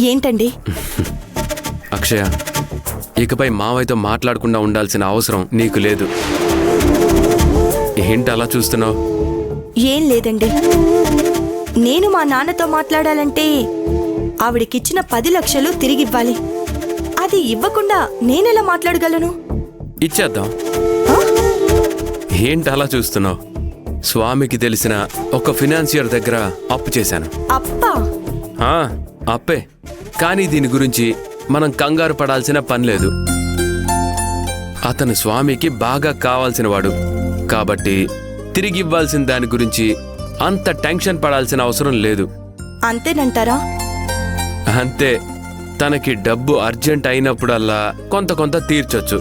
ఏంటండి? అక్షయ, ఇకపై మావయ్యతో మాట్లాడకుండా ఉండాల్సిన అవసరం నీకు లేదు. ఏంటి అలా చూస్తున్నావు? ఏం లేదండి. నేను మా నాన్నతో మాట్లాడాలంటే ఆవిడకిచ్చిన 10 లక్షలు తిరిగివ్వాలి. అది ఇవ్వకుండా నేనెలా మాట్లాడగలను? ఇచ్చేద్దాం. ఏంటి అలా చూస్తున్నావు? స్వామికి తెలిసిన ఒక ఫినాన్సియర్ దగ్గర అప్పు చేశాను. అప్పా? అప్పే. కానీ దీని గురించి మనం కంగారు పడాల్సిన పని లేదు. అతను స్వామికి బాగా కావాల్సిన వాడు కాబట్టి తిరిగి ఇవ్వాల్సిన దాని గురించి అంత టెన్షన్ పడాల్సిన అవసరం లేదు. అంతేనంటారా? అంతే. తనకి డబ్బు అర్జెంట్ అయినప్పుడల్లా కొంత కొంత తీర్చొచ్చు.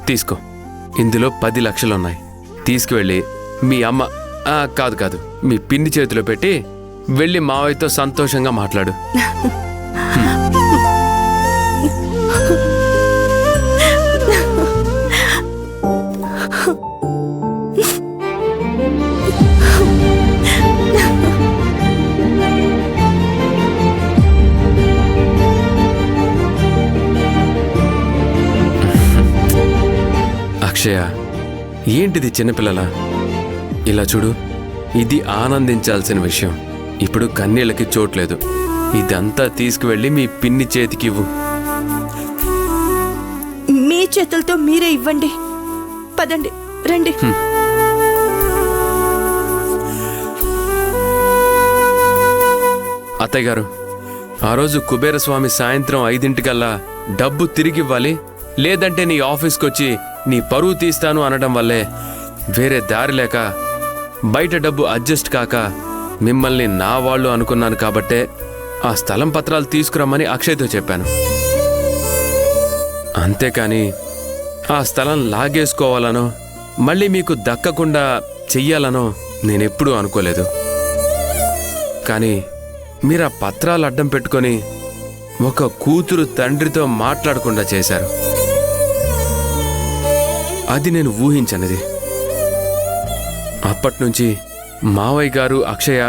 తీసుకో. ఇందులో 10 లక్షలున్నాయి. తీసుకువెళ్ళి మీ అమ్మ కాదు మీ పిన్ని చేతిలో పెట్టి వెళ్ళి మావయ్యతో సంతోషంగా మాట్లాడు. అక్షయ, ఏంటిది చిన్నపిల్లల? ఇలా చూడు, ఇది ఆనందించాల్సిన విషయం. ఇప్పుడు కన్నీళ్ళకి చోట్లేదు. ఇదంతా తీసుకువెళ్ళి మీ పిన్ని చేతికి ఇవ్వు. మీ చేతులతో మీరే ఇవ్వండి. పదండి, రండి. అత్తయ్య గారు, ఆ రోజు కుబేరస్వామి సాయంత్రం 5 డబ్బు తిరిగివ్వాలి, లేదంటే నీ ఆఫీస్కొచ్చి నీ పరువు తీస్తాను అనడం వల్లే వేరే దారి లేక బయట డబ్బు అడ్జస్ట్ కాక మిమ్మల్ని నా వాళ్ళు అనుకున్నాను. కాబట్టే ఆ స్థలం పత్రాలు తీసుకురమ్మని అక్షయ్తో చెప్పాను. అంతేకాని ఆ స్థలం లాగేసుకోవాలనో మళ్ళీ మీకు దక్కకుండా చెయ్యాలనో నేనెప్పుడూ అనుకోలేదు. కానీ మీరు ఆ పత్రాలు అడ్డం పెట్టుకొని ఒక కూతురు తండ్రితో మాట్లాడకుండా చేశారు. అది నేను ఊహించనిది. అప్పట్నుంచి మావయ్య గారు అక్షయ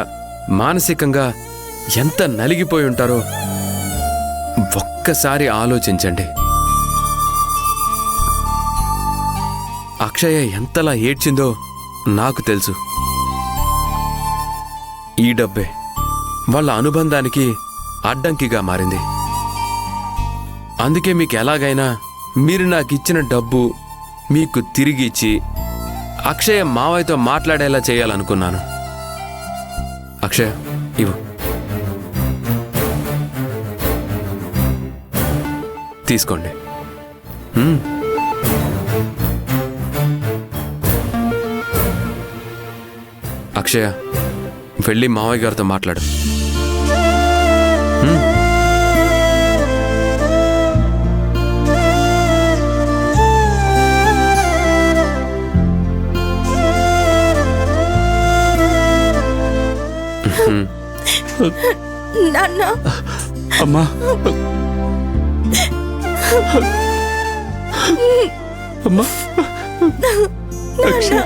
మానసికంగా ఎంత నలిగిపోయి ఉంటారో ఒక్కసారి ఆలోచించండి. అక్షయ ఎంతలా ఏడ్చిందో నాకు తెలుసు. ఈ డబ్బే వాళ్ళ అనుబంధానికి అడ్డంకిగా మారింది. అందుకే మీకు ఎలాగైనా మీరు నాకిచ్చిన డబ్బు మీకు తిరిగి ఇచ్చి అక్షయ మావయ్యతో మాట్లాడేలా చేయాలనుకున్నాను. అక్షయ, ఇవ్వు. తీసుకోండి. అక్షయ, వెళ్ళి మావయ్య గారితో మాట్లాడు. నాన్న. అమ్మా, అమ్మా, అక్షయ్.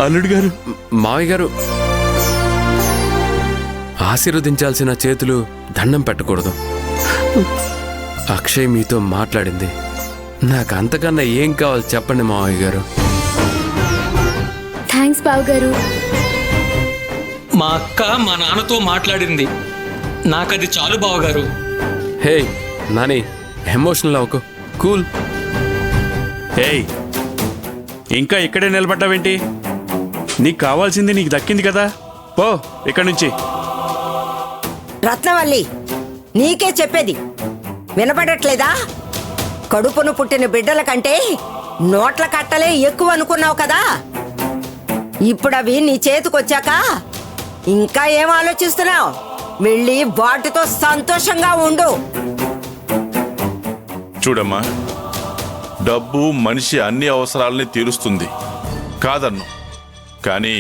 అల్లుడు గారు, మావయ్య గారు, ఆశీర్వదించాల్సిన చేతులు దండం పెట్టకూడదు. అక్షయ్ మీతో మాట్లాడింది. నాకు అంతకన్నా ఏం కావాలి చెప్పండి మావయ్య గారు. థ్యాంక్స్ బావగారు. మా అక్క మా నాన్నతో మాట్లాడింది. నాకది చాలు బావగారు. హే నాని, ఎమోషనల్ అవ్వకు. కూల్. ఏయ్, ఇంకా ఇక్కడే నిలబడ్డావేంటి? నీకు కావాల్సింది నీకు దక్కింది కదా, పో ఇక్కడి నుంచి. రత్నవల్లి, నీకే చెప్పేది వినపడట్లేదా? కడుపును పుట్టిన బిడ్డల కంటే నోట్ల కట్టలే ఎక్కువ అనుకున్నావు కదా. ఇప్పుడు అవి నీ చేతికొచ్చాక ఇంకా ఏం ఆలోచిస్తున్నావు? వెళ్ళి వాటితో సంతోషంగా ఉండు. చూడమ్మా, డబ్బు మనిషి అన్ని అవసరాలని తీరుస్తుంది కాదన్ను. కానీ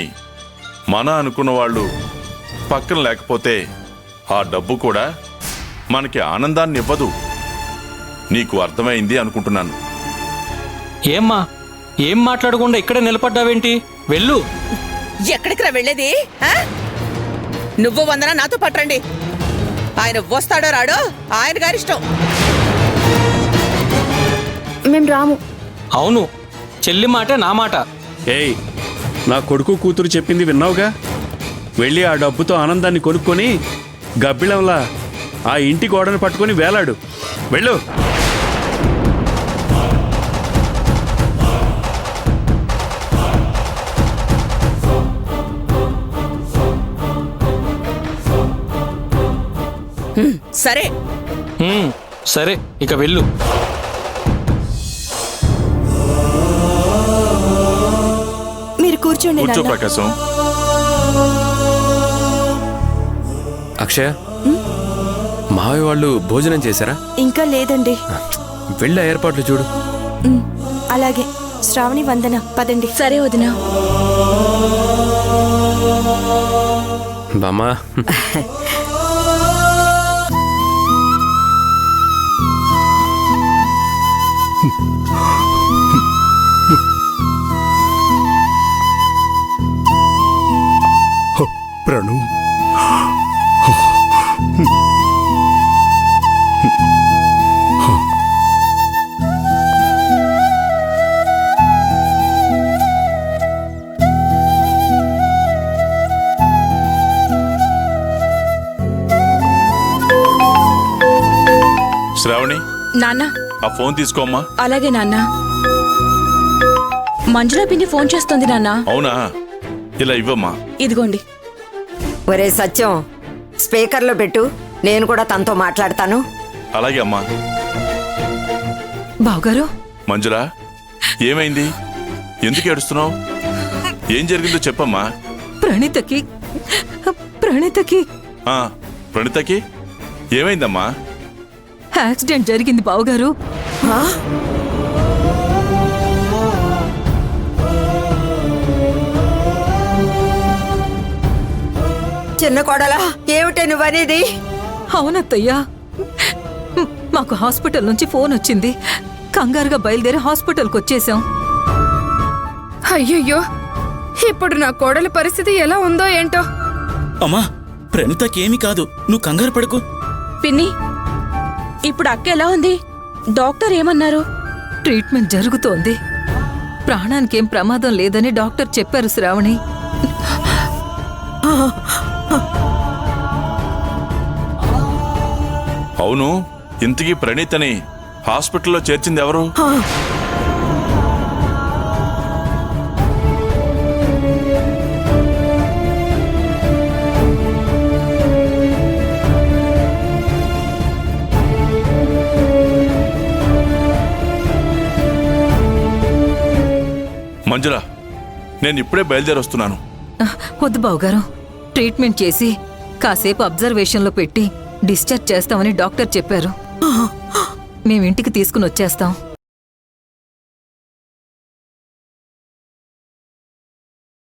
మన అనుకున్న వాళ్ళు పక్కన లేకపోతే ఆ డబ్బు కూడా మనకి ఆనందాన్ని ఇవ్వదు. నీకు అర్థమైంది అనుకుంటున్నాను. ఏమ్మా ఏం మాట్లాడకుండా ఇక్కడే నిలబడ్డావేంటి? వెళ్ళు. ఎక్కడికి రా వెళ్ళేది? ఆ? నువ్వు వందన నాతో పట్టండి. ఆయన వస్తాడో రాడో ఆయన గారిష్టం. మేము రాము. అవును, చెల్లి మాటే నా మాట. ఏయ్, నా కొడుకు కూతురు చెప్పింది విన్నావుగా? వెళ్ళి ఆ డబ్బుతో ఆనందాన్ని కొనుక్కొని గబ్బిళంలా ఆ ఇంటి గోడను పట్టుకొని వేలాడు. వెళ్ళు. సరే, సరే, ఇక వెళ్ళు. మీరు కూర్చోండి కూర్చో నాన్న. ప్రకాశం. అక్షయ, మావి వాళ్ళు భోజనం చేశారా? ఇంకా లేదండి. వెళ్ళ ఏర్పాట్లు చూడు. అలాగే. శ్రావణి, వందన, పదండి. సరే వదినా. బామ్మా, ప్రణు, శ్రావణి, నాన్న, ఆ ఫోన్ తీసుకోమ్మా. అలాగే నాన్న. మంజులా పిన్ని ఫోన్ చేస్తోంది నాన్న. అవునా? ఇలా ఇవ్వమ్మా. ఇదిగోండి. ఒరే సత్యం, స్పీకర్లో పెట్టు. నేను కూడా తనతో మాట్లాడతాను. అలాగే అమ్మా. బావగారు, మంజులా, ఏమైంది? ఎందుకు ఏడుస్తున్నావు? ఏం జరిగిందో చెప్పమ్మా. ప్రణీతకి ఆ, ప్రణీతకి ఏమైందమ్మా? యాక్సిడెంట్ జరిగింది బావగారు. చిన్న కోడలా, ఏమిటే నువ్వనేది? అవునత్తయ్యా, మాకు హాస్పిటల్ నుంచి ఫోన్ వచ్చింది. కంగారుగా బయలుదేరి హాస్పిటల్కి వచ్చేసాం. అయ్యయ్యో, ఇప్పుడు నా కోడలి పరిస్థితి ఎలా ఉందో ఏంటో. అమ్మా, ప్రణీతకేమీ కాదు, నువ్వు కంగారు పడకు. పిన్ని, ఇప్పుడు అక్క ఎలా ఉంది? డాక్టర్ ఏమన్నారు? ట్రీట్మెంట్ జరుగుతోంది. ప్రాణానికేం ప్రమాదం లేదని డాక్టర్ చెప్పారు శ్రావణి. అవును, ఇంతకీ ప్రణీతని హాస్పిటల్లో చేర్చింది ఎవరు? మంజులా, నేను ఇప్పుడే బయలుదేరొస్తున్నాను. వద్దు బావగారు, ట్రీట్మెంట్ చేసి కాసేపు అబ్జర్వేషన్లో పెట్టి డిశ్చార్జ్ చేస్తామని డాక్టర్ చెప్పారు. మేమింటికి తీసుకుని వచ్చేస్తాం.